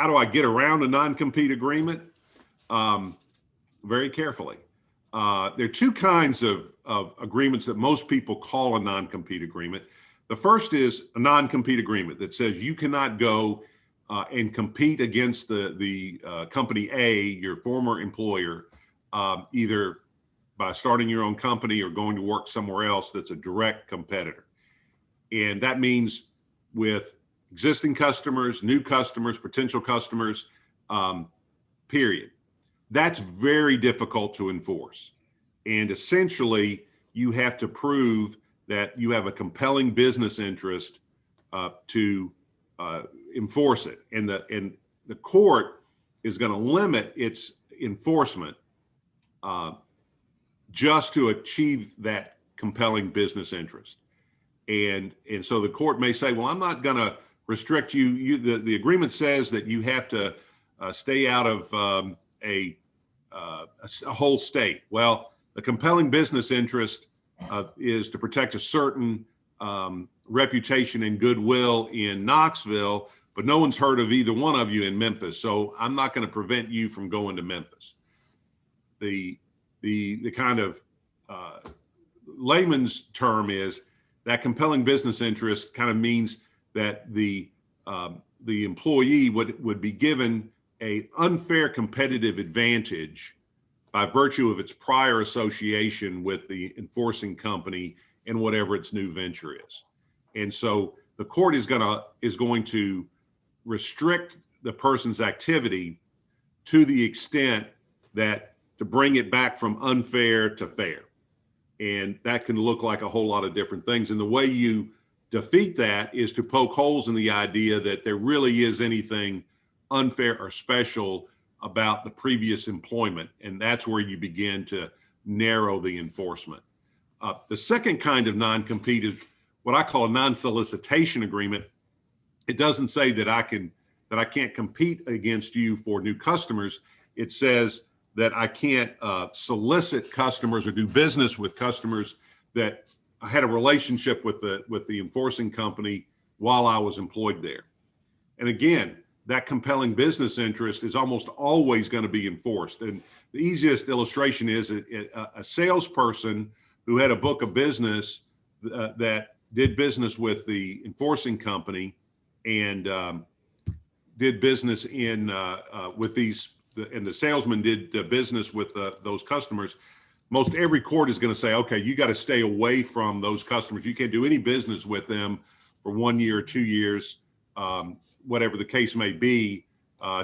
how do I get around a non-compete agreement? Very carefully. There are two kinds of agreements that most people call a non-compete agreement. The first is a non-compete agreement that says you cannot go and compete against the company A, your former employer, either by starting your own company or going to work somewhere else that's a direct competitor. And that means with existing customers, new customers, potential customers, period. That's very difficult to enforce. And essentially, you have to prove that you have a compelling business interest to enforce it. And the court is going to limit its enforcement just to achieve that compelling business interest. And so the court may say, well, I'm not going to restrict you. The agreement says that you have to stay out of a whole state. Well, the compelling business interest is to protect a certain reputation and goodwill in Knoxville, but no one's heard of either one of you in Memphis. So I'm not going to prevent you from going to Memphis. The kind of layman's term is that compelling business interest kind of means that the employee would be given an unfair competitive advantage by virtue of its prior association with the enforcing company and whatever its new venture is. And so the court is going to restrict the person's activity to the extent that to bring it back from unfair to fair. And that can look like a whole lot of different things. And the way you defeat that is to poke holes in the idea that there really is anything unfair or special about the previous employment. And that's where you begin to narrow the enforcement. The second kind of non-compete is what I call a non-solicitation agreement. It doesn't say that I can't compete against you for new customers. It says that I can't solicit customers or do business with customers that I had a relationship with the enforcing company while I was employed there. And again, that compelling business interest is almost always going to be enforced. And the easiest illustration is a salesperson who had a book of business that did business with the enforcing company and did business with these, and the salesman did business with those customers. Most every court is going to say, okay, you got to stay away from those customers. You can't do any business with them for 1 year or 2 years, whatever the case may be.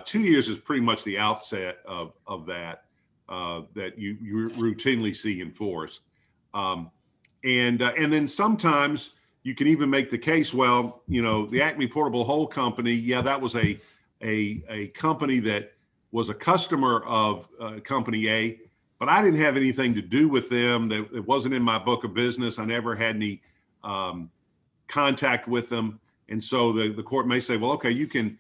2 years is pretty much the outset of that you routinely see enforced. And then sometimes you can even make the case, well, the Acme Portable Hole Company, yeah, that was a company that was a customer of Company A, but I didn't have anything to do with them. It wasn't in my book of business. I never had any contact with them. And so the court may say, well, okay, you can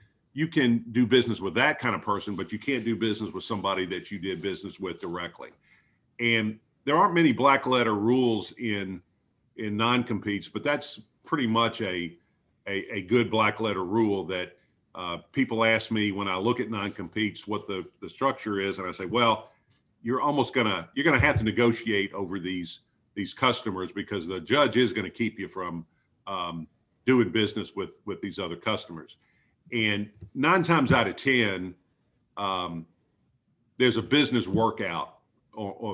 do business with that kind of person, but you can't do business with somebody that you did business with directly. And there aren't many black letter rules in non-competes, but that's pretty much a good black letter rule that people ask me when I look at non-competes what the structure is, and I say, well, you're gonna have to negotiate over these customers because the judge is going to keep you from doing business with these other customers. And 9 times out of 10, there's a business workout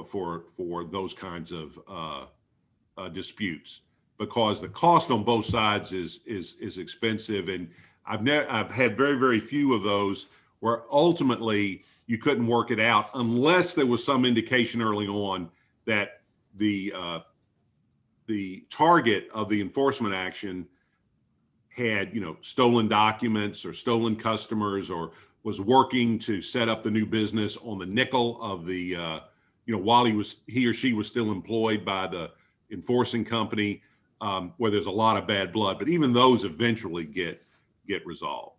for those kinds of disputes, because the cost on both sides is expensive. And I've had very, very few of those where ultimately you couldn't work it out unless there was some indication early on that the target of the enforcement action had, stolen documents or stolen customers, or was working to set up the new business on the nickel of the, while he or she was still employed by the enforcing company, where there's a lot of bad blood. But even those eventually get resolved.